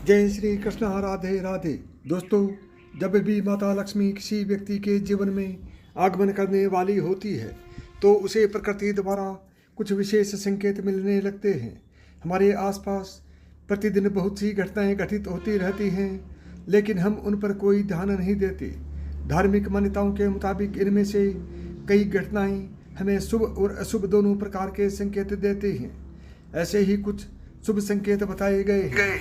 जय श्री कृष्ण, राधे राधे। दोस्तों, जब भी माता लक्ष्मी किसी व्यक्ति के जीवन में आगमन करने वाली होती है तो उसे प्रकृति द्वारा कुछ विशेष संकेत मिलने लगते हैं। हमारे आसपास प्रतिदिन बहुत सी घटनाएं घटित होती रहती हैं, लेकिन हम उन पर कोई ध्यान नहीं देते। धार्मिक मान्यताओं के मुताबिक इनमें से कई घटनाएं हमें शुभ और अशुभ दोनों प्रकार के संकेत देते हैं। ऐसे ही कुछ शुभ संकेत बताए गए हैं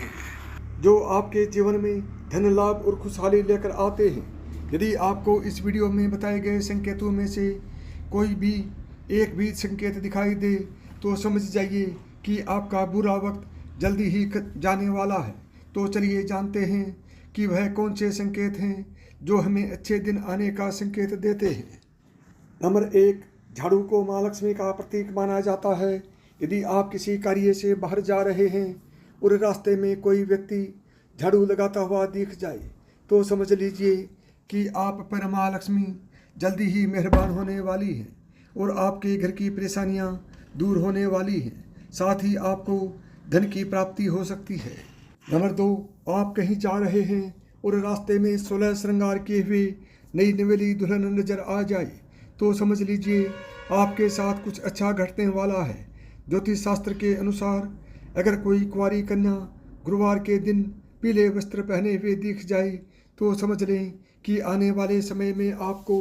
जो आपके जीवन में धन लाभ और खुशहाली लेकर आते हैं। यदि आपको इस वीडियो में बताए गए संकेतों में से कोई भी एक भी संकेत दिखाई दे तो समझ जाइए कि आपका बुरा वक्त जल्दी ही जाने वाला है। तो चलिए जानते हैं कि वह कौन से संकेत हैं जो हमें अच्छे दिन आने का संकेत देते हैं। नंबर 1, झाड़ू को माँ लक्ष्मी का प्रतीक माना जाता है। यदि आप किसी कार्य से बाहर जा रहे हैं और रास्ते में कोई व्यक्ति झाड़ू लगाता हुआ दिख जाए तो समझ लीजिए कि आप पर माँ लक्ष्मी जल्दी ही मेहरबान होने वाली है और आपके घर की परेशानियां दूर होने वाली हैं। साथ ही आपको धन की प्राप्ति हो सकती है। नंबर 2, आप कहीं जा रहे हैं और रास्ते में 16 श्रृंगार किए हुए नई नवेली दुल्हन नजर आ जाए तो समझ लीजिए आपके साथ कुछ अच्छा घटने वाला है। ज्योतिष शास्त्र के अनुसार अगर कोई कुंवारी कन्या गुरुवार के दिन पीले वस्त्र पहने हुए दिख जाए तो समझ लें कि आने वाले समय में आपको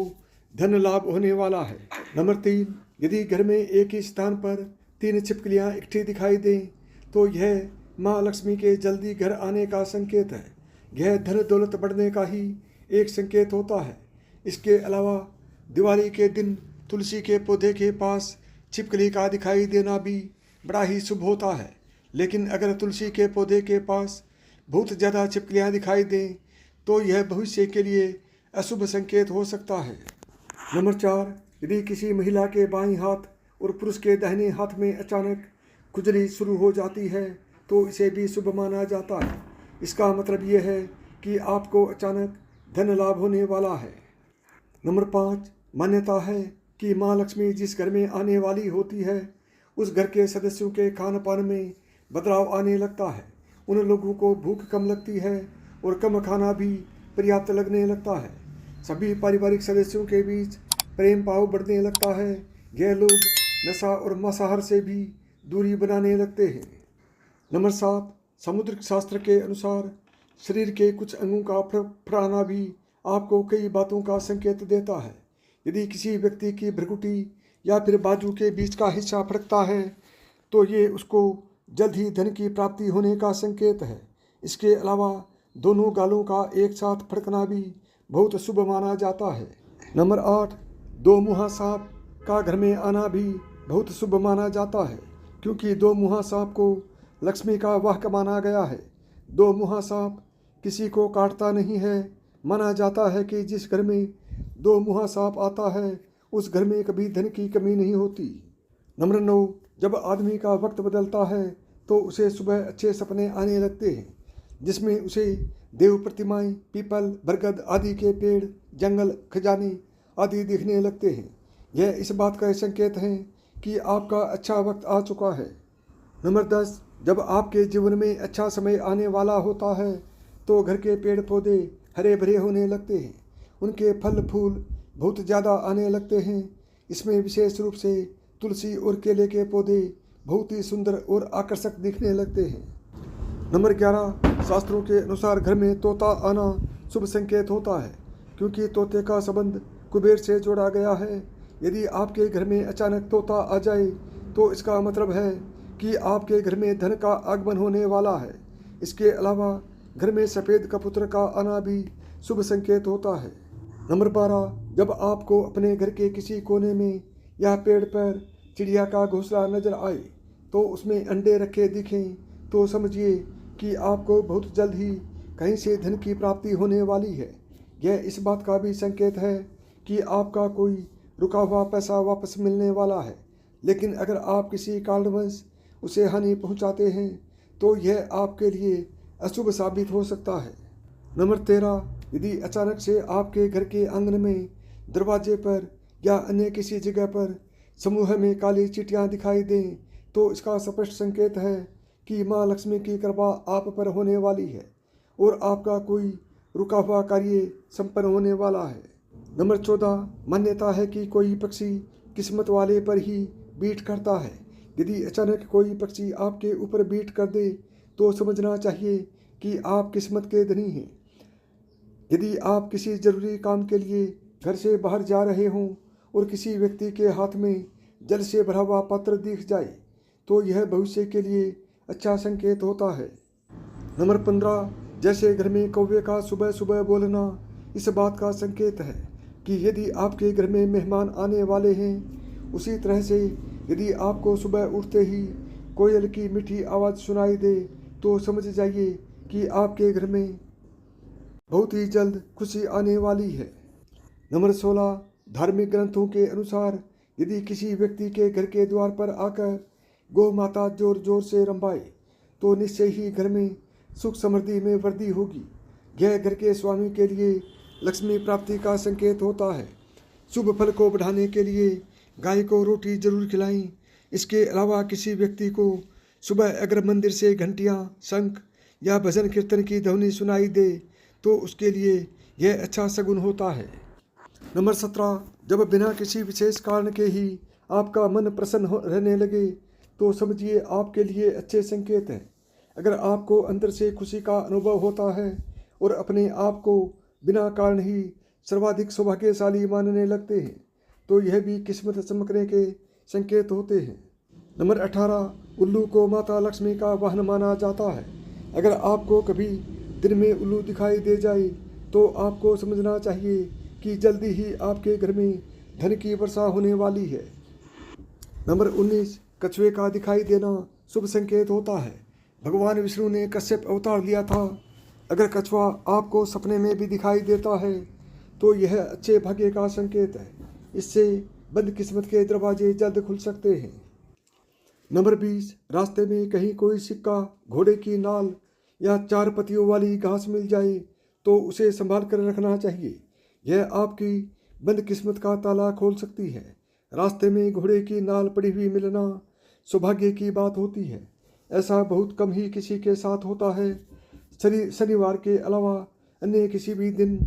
धन लाभ होने वाला है। नंबर 3, यदि घर में एक ही स्थान पर 3 छिपकलियां इकट्ठी दिखाई दें तो यह माँ लक्ष्मी के जल्दी घर आने का संकेत है। यह धन दौलत बढ़ने का ही एक संकेत होता है। इसके अलावा दिवाली के दिन तुलसी के पौधे के पास छिपकली का दिखाई देना भी बड़ा ही शुभ होता है। लेकिन अगर तुलसी के पौधे के पास बहुत ज़्यादा छिपकलियाँ दिखाई दें तो यह भविष्य के लिए अशुभ संकेत हो सकता है। नंबर 4, यदि किसी महिला के बाईं हाथ और पुरुष के दाहिने हाथ में अचानक खुजली शुरू हो जाती है तो इसे भी शुभ माना जाता है। इसका मतलब यह है कि आपको अचानक धन लाभ होने वाला है। नंबर 5, मान्यता है कि माँ लक्ष्मी जिस घर में आने वाली होती है उस घर के सदस्यों के खान पान में बदलाव आने लगता है। उन लोगों को भूख कम लगती है और कम खाना भी पर्याप्त लगने लगता है। सभी पारिवारिक सदस्यों के बीच प्रेम भाव बढ़ने लगता है। यह लोग नशा और मांसाहार से भी दूरी बनाने लगते हैं। नंबर 7, समुद्रिक शास्त्र के अनुसार शरीर के कुछ अंगों का फड़ाना भी आपको कई बातों का संकेत देता है। यदि किसी व्यक्ति की भ्रुकुटी या फिर बाजू के बीच का हिस्सा फड़कता है तो ये उसको जल्द ही धन की प्राप्ति होने का संकेत है। इसके अलावा दोनों गालों का एक साथ फड़कना भी बहुत शुभ माना जाता है। नंबर 8, 2 मुहा सांप का घर में आना भी बहुत शुभ माना जाता है, क्योंकि 2 मुहा सांप को लक्ष्मी का वाहक माना गया है। 2 मुहा सांप किसी को काटता नहीं है। माना जाता है कि जिस घर में 2 मुहा सांप आता है उस घर में कभी धन की कमी नहीं होती। नंबर 9, जब आदमी का वक्त बदलता है तो उसे सुबह अच्छे सपने आने लगते हैं, जिसमें उसे देव प्रतिमाएं, पीपल, बरगद आदि के पेड़, जंगल, खजाने आदि दिखने लगते हैं। यह इस बात का संकेत है कि आपका अच्छा वक्त आ चुका है। नंबर 10, जब आपके जीवन में अच्छा समय आने वाला होता है तो घर के पेड़ पौधे हरे भरे होने लगते हैं। उनके फल फूल बहुत ज़्यादा आने लगते हैं। इसमें विशेष रूप से तुलसी और केले के पौधे बहुत ही सुंदर और आकर्षक दिखने लगते हैं। नंबर 11, शास्त्रों के अनुसार घर में तोता आना शुभ संकेत होता है, क्योंकि तोते का संबंध कुबेर से जोड़ा गया है। यदि आपके घर में अचानक तोता आ जाए तो इसका मतलब है कि आपके घर में धन का आगमन होने वाला है। इसके अलावा घर में सफ़ेद कबूतर का आना भी शुभ संकेत होता है। नंबर 12, जब आपको अपने घर के किसी कोने में या पेड़ पर चिड़िया का घोंसला नजर आए तो उसमें अंडे रखे दिखें तो समझिए कि आपको बहुत जल्द ही कहीं से धन की प्राप्ति होने वाली है। यह इस बात का भी संकेत है कि आपका कोई रुका हुआ पैसा वापस मिलने वाला है। लेकिन अगर आप किसी कारणवश उसे हानि पहुंचाते हैं तो यह आपके लिए अशुभ साबित हो सकता है। नंबर 13, यदि अचानक से आपके घर के आंगन में, दरवाजे पर या अन्य किसी जगह पर समूह में काली चींटियां दिखाई दें तो इसका स्पष्ट संकेत है कि माँ लक्ष्मी की कृपा आप पर होने वाली है और आपका कोई रुका हुआ कार्य संपन्न होने वाला है। नंबर 14, मान्यता है कि कोई पक्षी किस्मत वाले पर ही बीट करता है। यदि अचानक कोई पक्षी आपके ऊपर बीट कर दे तो समझना चाहिए कि आप किस्मत के धनी हैं। यदि आप किसी जरूरी काम के लिए घर से बाहर जा रहे हों और किसी व्यक्ति के हाथ में जल से भरा हुआ पात्र दिख जाए तो यह भविष्य के लिए अच्छा संकेत होता है। नंबर 15, जैसे घर में कौवे का सुबह सुबह बोलना इस बात का संकेत है कि यदि आपके घर में मेहमान आने वाले हैं। उसी तरह से यदि आपको सुबह उठते ही कोयल की मीठी आवाज़ सुनाई दे तो समझ जाइए कि आपके घर में बहुत ही जल्द खुशी आने वाली है। नंबर 16, धार्मिक ग्रंथों के अनुसार यदि किसी व्यक्ति के घर के द्वार पर आकर गौ माता जोर जोर से रंभाए तो निश्चय ही घर में सुख समृद्धि में वृद्धि होगी। यह घर के स्वामी के लिए लक्ष्मी प्राप्ति का संकेत होता है। शुभ फल को बढ़ाने के लिए गाय को रोटी जरूर खिलाएं। इसके अलावा किसी व्यक्ति को सुबह अगर मंदिर से घंटियाँ, शंख या भजन कीर्तन की ध्वनि सुनाई दे तो उसके लिए यह अच्छा शगुन होता है। नंबर 17, जब बिना किसी विशेष कारण के ही आपका मन प्रसन्न रहने लगे तो समझिए आपके लिए अच्छे संकेत हैं। अगर आपको अंदर से खुशी का अनुभव होता है और अपने आप को बिना कारण ही सर्वाधिक सौभाग्यशाली मानने लगते हैं तो यह भी किस्मत चमकने के संकेत होते हैं। नंबर 18, उल्लू को माता लक्ष्मी का वाहन माना जाता है। अगर आपको कभी दिन में उल्लू दिखाई दे जाए तो आपको समझना चाहिए कि जल्दी ही आपके घर में धन की वर्षा होने वाली है। नंबर 19, कछुए का दिखाई देना शुभ संकेत होता है। भगवान विष्णु ने कश्यप अवतार लिया था। अगर कछुआ आपको सपने में भी दिखाई देता है तो यह अच्छे भाग्य का संकेत है। इससे बंद किस्मत के दरवाजे जल्द खुल सकते हैं। नंबर 20, रास्ते में कहीं कोई सिक्का, घोड़े की नाल या 4 पत्तियों वाली घास मिल जाए तो उसे संभाल कर रखना चाहिए। यह आपकी बंद किस्मत का ताला खोल सकती है। रास्ते में घोड़े की नाल पड़ी हुई मिलना सौभाग्य की बात होती है। ऐसा बहुत कम ही किसी के साथ होता है। शनिवार के अलावा अन्य किसी भी दिन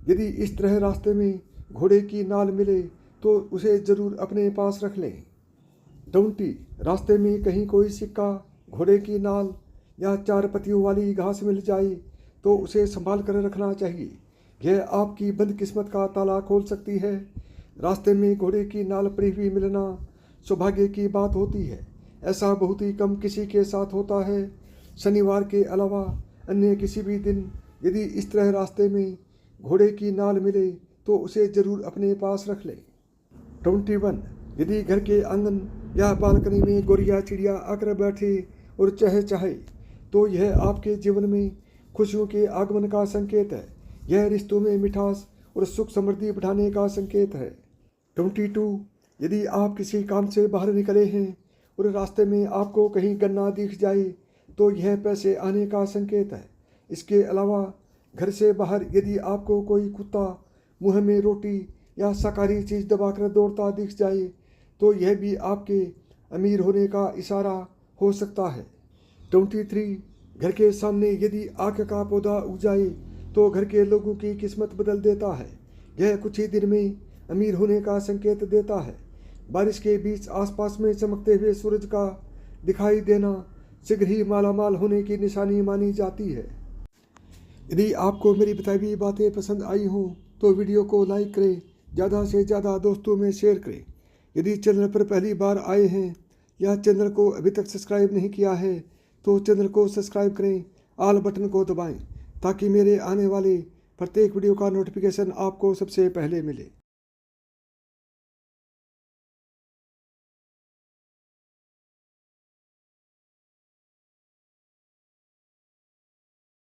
यदि इस तरह रास्ते में घोड़े की नाल मिले तो उसे ज़रूर अपने पास रख लें। 20, रास्ते में कहीं कोई सिक्का, घोड़े की नाल या 4 पत्तियों वाली घास मिल जाए तो उसे संभाल कर रखना चाहिए। यह आपकी बंद किस्मत का ताला खोल सकती है। रास्ते में घोड़े की नाल पड़ी हुई मिलना सौभाग्य की बात होती है। ऐसा बहुत ही कम किसी के साथ होता है। शनिवार के अलावा अन्य किसी भी दिन यदि इस तरह रास्ते में घोड़े की नाल मिले तो उसे ज़रूर अपने पास रख लें। 21, यदि घर के आंगन या बालकनी में गोरिया चिड़िया आकर बैठे और चहचहाए तो यह आपके जीवन में खुशियों के आगमन का संकेत है। यह रिश्तों में मिठास और सुख समृद्धि बढ़ाने का संकेत है। 22, यदि आप किसी काम से बाहर निकले हैं और रास्ते में आपको कहीं गन्ना दिख जाए तो यह पैसे आने का संकेत है। इसके अलावा घर से बाहर यदि आपको कोई कुत्ता मुंह में रोटी या शाकाहारी चीज़ दबाकर दौड़ता दिख जाए तो यह भी आपके अमीर होने का इशारा हो सकता है। 23, घर के सामने यदि आक का पौधा उग जाए तो घर के लोगों की किस्मत बदल देता है। यह कुछ ही दिन में अमीर होने का संकेत देता है। बारिश के बीच आसपास में चमकते हुए सूरज का दिखाई देना शीघ्र ही मालामाल होने की निशानी मानी जाती है। यदि आपको मेरी बताई हुई बातें पसंद आई हों तो वीडियो को लाइक करें, ज़्यादा से ज़्यादा दोस्तों में शेयर करें। यदि चैनल पर पहली बार आए हैं या चैनल को अभी तक सब्सक्राइब नहीं किया है तो चैनल को सब्सक्राइब करें, ऑल बटन को दबाएं ताकि मेरे आने वाले प्रत्येक वीडियो का नोटिफिकेशन आपको सबसे पहले मिले।